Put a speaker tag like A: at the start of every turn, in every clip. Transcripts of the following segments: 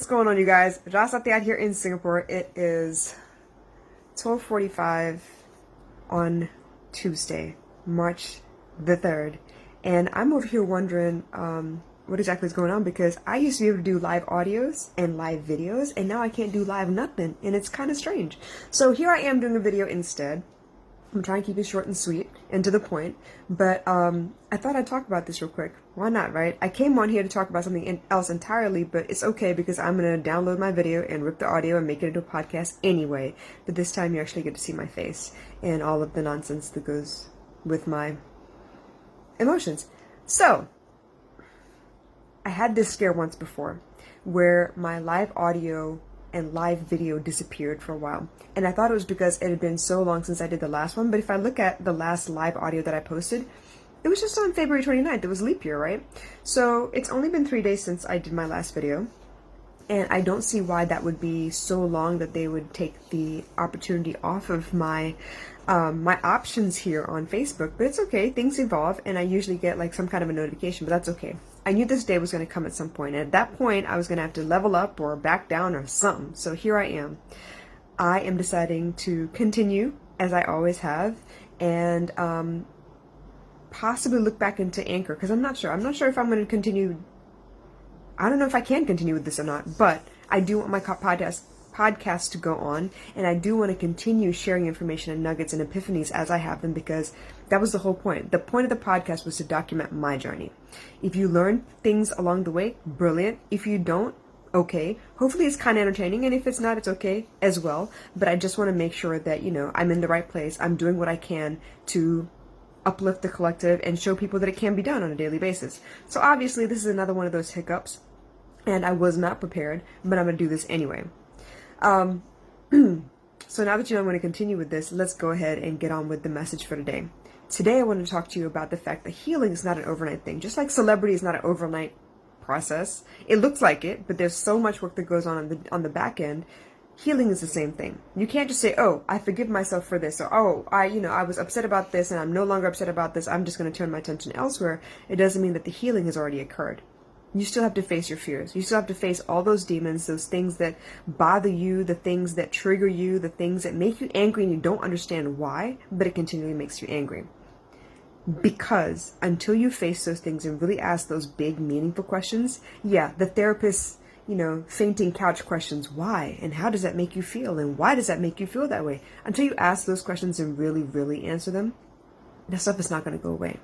A: What's going on, you guys? Rasati out here in Singapore. It is 12:45 on Tuesday, March the 3rd, and I'm over here wondering what exactly is going on, because I used to be able to do live audios and live videos, and now I can't do live nothing, and it's kind of strange. So here I am doing a video instead. I'm trying to keep it short and sweet and to the point, but I thought I'd talk about this real quick. Why not, right? I came on here to talk about something else entirely, but it's okay because I'm going to download my video and rip the audio and make it into a podcast anyway. But this time you actually get to see my face and all of the nonsense that goes with my emotions. So, I had this scare once before where my live audio and live video disappeared for a while. And I thought it was because it had been so long since I did the last one. But if I look at the last live audio that I posted, it was just on February 29th. It was leap year, right? So it's only been 3 days since I did my last video. And I don't see why that would be so long that they would take the opportunity off of my my options here on Facebook. But it's okay, things evolve, and I usually get like some kind of a notification, but that's okay. I knew this day was going to come at some point, and at that point I was going to have to level up or back down or something. So here I am. I am deciding to continue as I always have, and possibly look back into Anchor, because I'm not sure if I'm going to continue. I don't know if I can continue with this or not, but I do want my podcast to go on, and I do want to continue sharing information and nuggets and epiphanies as I have them, because that was the whole point. The point of the podcast was to document my journey. If you learn things along the way, brilliant. If you don't, okay. Hopefully it's kind of entertaining, and if it's not, it's okay as well. But I just want to make sure that, I'm in the right place. I'm doing what I can to uplift the collective and show people that it can be done on a daily basis. So obviously this is another one of those hiccups, and I was not prepared, but I'm going to do this anyway. So now that you know I'm going to continue with this, let's go ahead and get on with the message for today. Today I want to talk to you about the fact that healing is not an overnight thing. Just like celebrity is not an overnight process. It looks like it, but there's so much work that goes on the back end. Healing is the same thing. You can't just say, oh, I forgive myself for this, or oh, I was upset about this and I'm no longer upset about this, I'm just going to turn my attention elsewhere. It doesn't mean that the healing has already occurred. You still have to face your fears. You still have to face all those demons, those things that bother you, the things that trigger you, the things that make you angry and you don't understand why, but it continually makes you angry. Because until you face those things and really ask those big, meaningful questions, yeah, the therapist's, fainting couch questions, why? And how does that make you feel? And why does that make you feel that way? Until you ask those questions and really, really answer them, that stuff is not going to go away.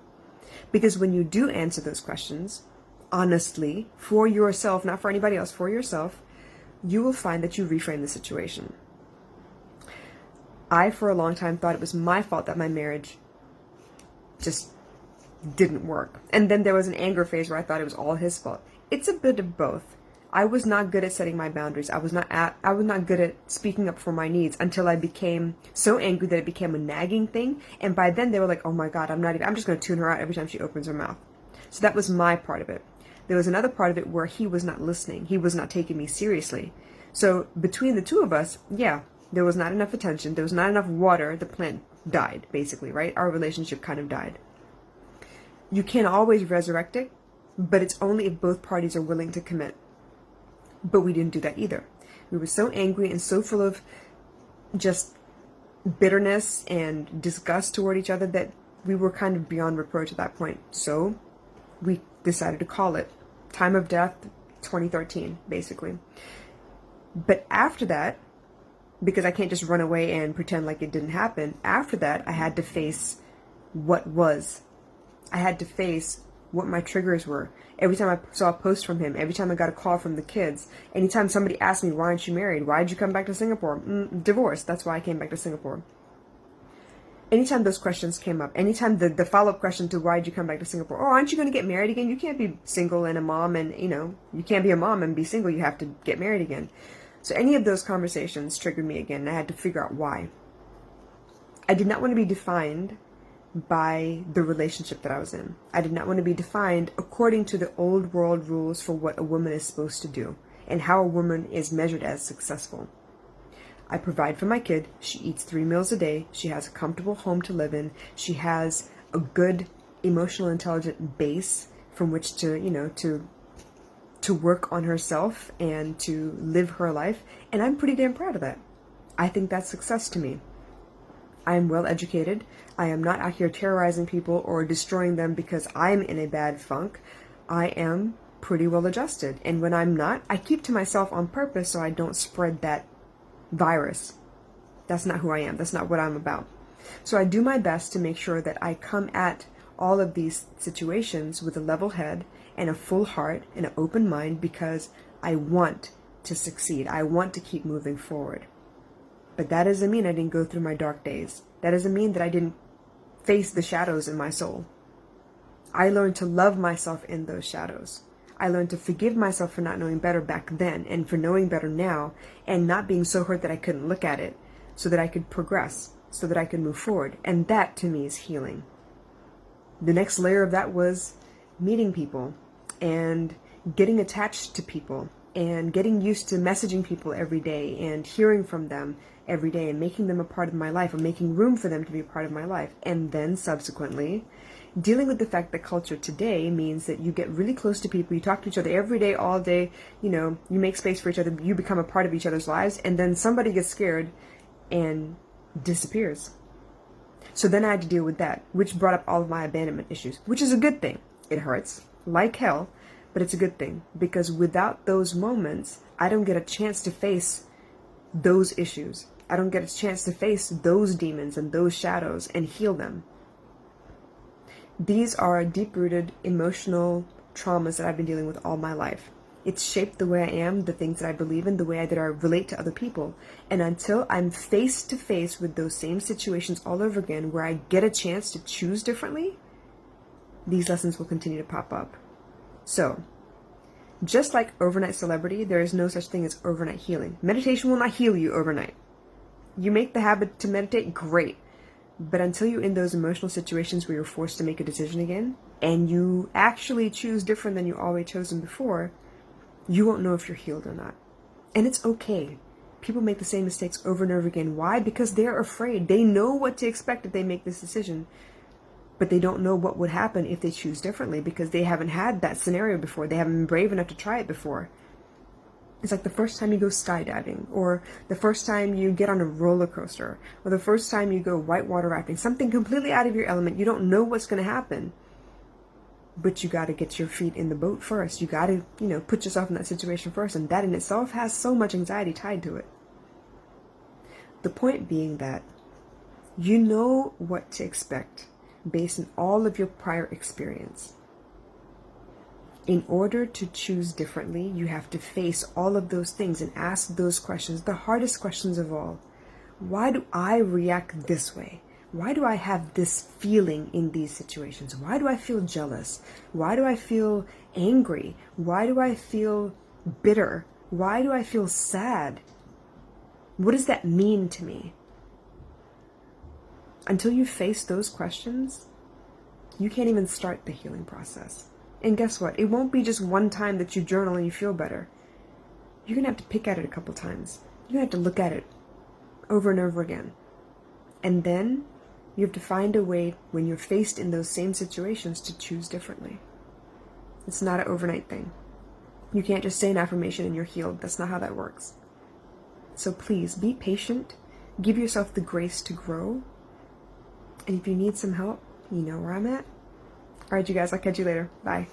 A: Because when you do answer those questions, honestly, for yourself, not for anybody else, for yourself, you will find that you reframe the situation. I, for a long time, thought it was my fault that my marriage just didn't work. And then there was an anger phase where I thought it was all his fault. It's a bit of both. I was not good at setting my boundaries. I was not good at speaking up for my needs until I became so angry that it became a nagging thing. And by then they were like, oh my God, I'm just going to tune her out every time she opens her mouth. So that was my part of it. There was another part of it where he was not listening. He was not taking me seriously. So between the two of us, yeah, there was not enough attention. There was not enough water. The plant died, basically, right? Our relationship kind of died. You can always resurrect it, but it's only if both parties are willing to commit. But we didn't do that either. We were so angry and so full of just bitterness and disgust toward each other that we were kind of beyond reproach at that point. So we decided to call it time of death, 2013, basically. But after that, because I can't just run away and pretend like it didn't happen, after that I had to face what was. I had to face what my triggers were. Every time I saw a post from him, every time I got a call from the kids, anytime somebody asked me, why aren't you married? Why did you come back to Singapore? Divorce. That's why I came back to Singapore. Anytime those questions came up, anytime the follow-up question to why did you come back to Singapore? Oh, aren't you going to get married again? You can't be single and a mom and, you can't be a mom and be single. You have to get married again. So any of those conversations triggered me again, and I had to figure out why. I did not want to be defined by the relationship that I was in. I did not want to be defined according to the old world rules for what a woman is supposed to do and how a woman is measured as successful. I provide for my kid. She eats 3 meals a day. She has a comfortable home to live in. She has a good emotional intelligent base from which to to work on herself and to live her life. And I'm pretty damn proud of that. I think that's success to me. I am well educated. I am not out here terrorizing people or destroying them because I'm in a bad funk. I am pretty well adjusted. And when I'm not, I keep to myself on purpose so I don't spread that virus. That's not who I am. That's not what I'm about. So I do my best to make sure that I come at all of these situations with a level head and a full heart and an open mind, because I want to succeed. I want to keep moving forward. But that doesn't mean I didn't go through my dark days. That doesn't mean that I didn't face the shadows in my soul. I learned to love myself in those shadows. I learned to forgive myself for not knowing better back then and for knowing better now, and not being so hurt that I couldn't look at it, so that I could progress, so that I could move forward. And that to me is healing. The next layer of that was meeting people and getting attached to people and getting used to messaging people every day and hearing from them every day and making them a part of my life, or making room for them to be a part of my life. And then subsequently dealing with the fact that culture today means that you get really close to people, you talk to each other every day, all day, you make space for each other, you become a part of each other's lives, and then somebody gets scared and disappears. So then I had to deal with that, which brought up all of my abandonment issues, which is a good thing. It hurts like hell, but it's a good thing, because without those moments, I don't get a chance to face those issues. I don't get a chance to face those demons and those shadows and heal them. These are deep-rooted emotional traumas that I've been dealing with all my life. It's shaped the way I am, the things that I believe in, the way that I relate to other people. And until I'm face to face with those same situations all over again, where I get a chance to choose differently, these lessons will continue to pop up. So, just like overnight celebrity, there is no such thing as overnight healing. Meditation will not heal you overnight. You make the habit to meditate, great. But until you're in those emotional situations where you're forced to make a decision again, and you actually choose different than you always chosen before, you won't know if you're healed or not. And it's okay. People make the same mistakes over and over again. Why? Because they're afraid. They know what to expect if they make this decision, but they don't know what would happen if they choose differently, because they haven't had that scenario before. They haven't been brave enough to try it before. It's like the first time you go skydiving, or the first time you get on a roller coaster, or the first time you go whitewater rafting, something completely out of your element. You don't know what's going to happen, but you got to get your feet in the boat first. You got to, put yourself in that situation first, and that in itself has so much anxiety tied to it. The point being that you know what to expect based on all of your prior experience. In order to choose differently, you have to face all of those things and ask those questions, the hardest questions of all. Why do I react this way? Why do I have this feeling in these situations? Why do I feel jealous? Why do I feel angry? Why do I feel bitter? Why do I feel sad? What does that mean to me? Until you face those questions, you can't even start the healing process. And guess what? It won't be just one time that you journal and you feel better. You're going to have to pick at it a couple times. You're going to have to look at it over and over again. And then you have to find a way, when you're faced in those same situations, to choose differently. It's not an overnight thing. You can't just say an affirmation and you're healed. That's not how that works. So please be patient. Give yourself the grace to grow. And if you need some help, you know where I'm at. All right, you guys, I'll catch you later. Bye.